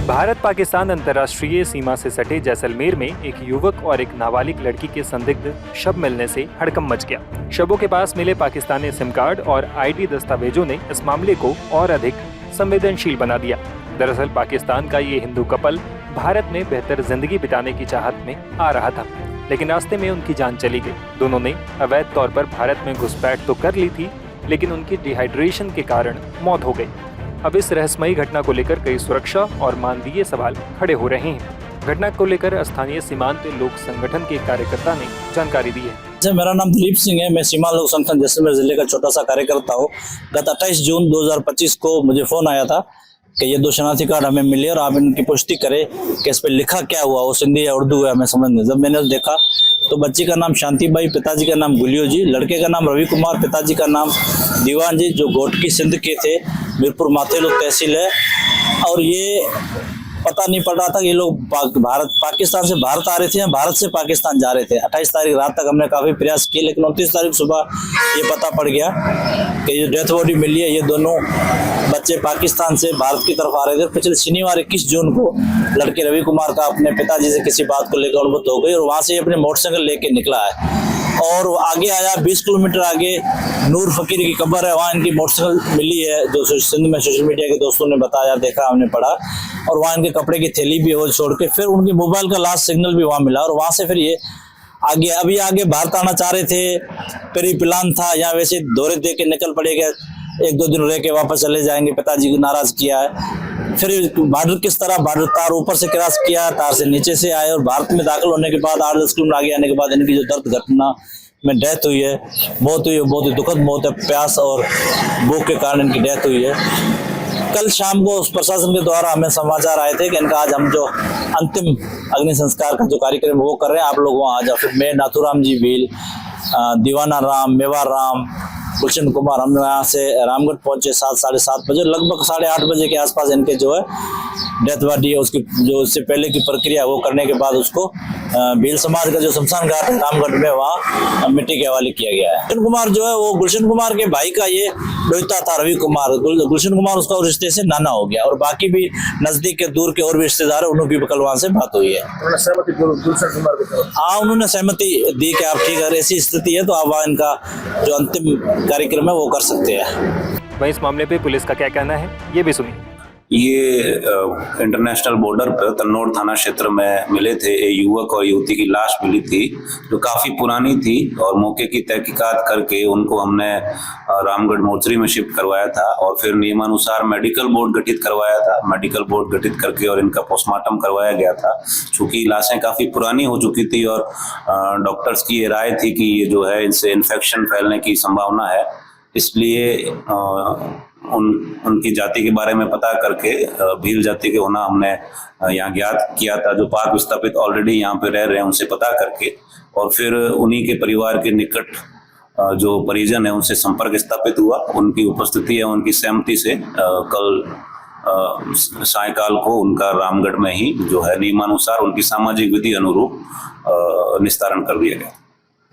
भारत पाकिस्तान अंतर्राष्ट्रीय सीमा से सटे जैसलमेर में एक युवक और एक नाबालिग लड़की के संदिग्ध शव मिलने से हड़कंप मच गया। शवों के पास मिले पाकिस्तानी सिम कार्ड और आईडी दस्तावेजों ने इस मामले को और अधिक संवेदनशील बना दिया। दरअसल पाकिस्तान का ये हिंदू कपल भारत में बेहतर जिंदगी बिताने की चाहत में आ रहा था, लेकिन रास्ते में उनकी जान चली गई। दोनों ने अवैध तौर पर भारत में घुसपैठ तो कर ली थी, लेकिन उनकी डिहाइड्रेशन के कारण मौत हो गई। अब इस रहस्यमयी घटना को लेकर कई सुरक्षा और मानवीय सवाल खड़े हो रहे हैं। घटना को लेकर स्थानीय सीमांत लोक संगठन के कार्यकर्ता ने जानकारी दी है। मेरा नाम दिलीप सिंह है। मैं सीमांत लोक संगठन जैसलमेर जिले का छोटा सा कार्यकर्ता हूँ। गत 28 जून 2025 को मुझे फोन आया था कि ये 2 शनाख्ती कार्ड हमें मिले और आप इनकी पुष्टि करें कि इस पर लिखा क्या हुआ, वो सिंधी या उर्दू है, हमें समझ नहीं। जब मैंने देखा तो बच्ची का नाम शांतिबाई, पिताजी का नाम गुलियो जी, लड़के का नाम रवि कुमार, पिताजी का नाम दीवान जी, जो घोटकी सिंध के थे, मीरपुर माथेलो तहसील है। और ये पता नहीं पड़ रहा था कि ये लोग पाकिस्तान से भारत आ रहे थे या भारत से पाकिस्तान जा रहे थे। 28 तारीख रात तक हमने काफी प्रयास किए, लेकिन 29 तारीख सुबह ये पता पड़ गया कि ये डेथ बॉडी मिली है। ये दोनों बच्चे पाकिस्तान से भारत की तरफ आ रहे थे। पिछले शनिवार 21 जून को लड़के रवि कुमार का अपने पिताजी से किसी बात को लेकर अनुभूत हो गई और वहां से अपने मोटरसाइकिल लेके निकला है और आगे आया। 20 किलोमीटर आगे नूर फकीर की कब्र है, वहाँ इनकी मोटरसाइकिल मिली है, जो सिंध में सोशल मीडिया के दोस्तों ने बताया, देखा, हमने पढ़ा। और वहाँ इनके कपड़े की थैली भी हो छोड़ के, फिर उनकी मोबाइल का लास्ट सिग्नल भी वहाँ मिला और वहाँ से फिर ये आगे भारत आना चाह रहे थे। फिर ये प्लान था, यहाँ वैसे दौरे दे के निकल पड़ेगा, 1-2 दिन रह के वापस चले जाएंगे। पिताजी को नाराज किया है। फिर बॉर्डर किस तरह, बॉर्डर तार ऊपर से क्रॉस किया, तार से नीचे से आए और भारत में दाखिल होने के बाद 8-10 किलोमीटर आगे आने के बाद इनकी जो दर्द घटना में डेथ हुई है, बहुत ही दुखद मौत है। प्यास और भूख के कारण इनकी डेथ हुई है। कल शाम को उस प्रशासन के द्वारा हमें समाचार आए थे कि इनका आज हम जो अंतिम अग्नि संस्कार का जो कार्यक्रम वो कर रहे हैं, आप लोग वहाँ आ जाओ। फिर मैं, नाथुराम जी भील, दीवाना राम, मेवार राम, गुलशन कुमार, हम यहाँ से रामगढ़ पहुंचे 7-7:30 बजे। लगभग 8:30 बजे के आसपास इनके जो है डेथ बॉडी है, उसकी जो इससे पहले की प्रक्रिया वो करने के बाद उसको भील समाज का जो शमशान घाट है रामगढ़ में, वहाँ मिट्टी के हवाले किया गया है। गुलशन कुमार जो है वो गुलशन कुमार के भाई का ये दोहिता था, रवि कुमार। गुलशन कुमार उसका उस रिश्ते से नाना हो गया और बाकी भी नजदीक के दूर के और भी रिश्तेदार है, उन्होंने भी कल वहाँ से बात हुई है। हाँ, उन्होंने सहमति दी कि आप ठीक है, ऐसी स्थिति है तो आप वहाँ इनका जो अंतिम कार्यक्रम है वो कर सकते हैं। वहीं इस मामले पे पुलिस का क्या कहना है, ये भी सुनिए। ये इंटरनेशनल बॉर्डर पर तन्नौर थाना क्षेत्र में मिले थे। युवक और युवती की लाश मिली थी जो काफी पुरानी थी और मौके की तहकीकात करके उनको हमने रामगढ़ मोर्चरी में शिफ्ट करवाया था और फिर नियमानुसार मेडिकल बोर्ड गठित करवाया था। मेडिकल बोर्ड गठित करके और इनका पोस्टमार्टम करवाया गया था। चूंकि लाशें काफी पुरानी हो चुकी थी और डॉक्टर्स की ये राय थी कि ये जो है इनसे इन्फेक्शन फैलने की संभावना है, इसलिए उनकी जाति के बारे में पता करके भील जाति के होना हमने यहाँ ज्ञात किया था। जो पाक विस्थापित ऑलरेडी यहाँ पे रह रहे हैं उनसे पता करके और फिर उन्हीं के परिवार के निकट जो परिजन है उनसे संपर्क स्थापित हुआ। उनकी उपस्थिति है, उनकी सहमति से कल सायकाल को उनका रामगढ़ में ही जो है नियमानुसार उनकी सामाजिक विधि अनुरूप निस्तारण कर दिया गया।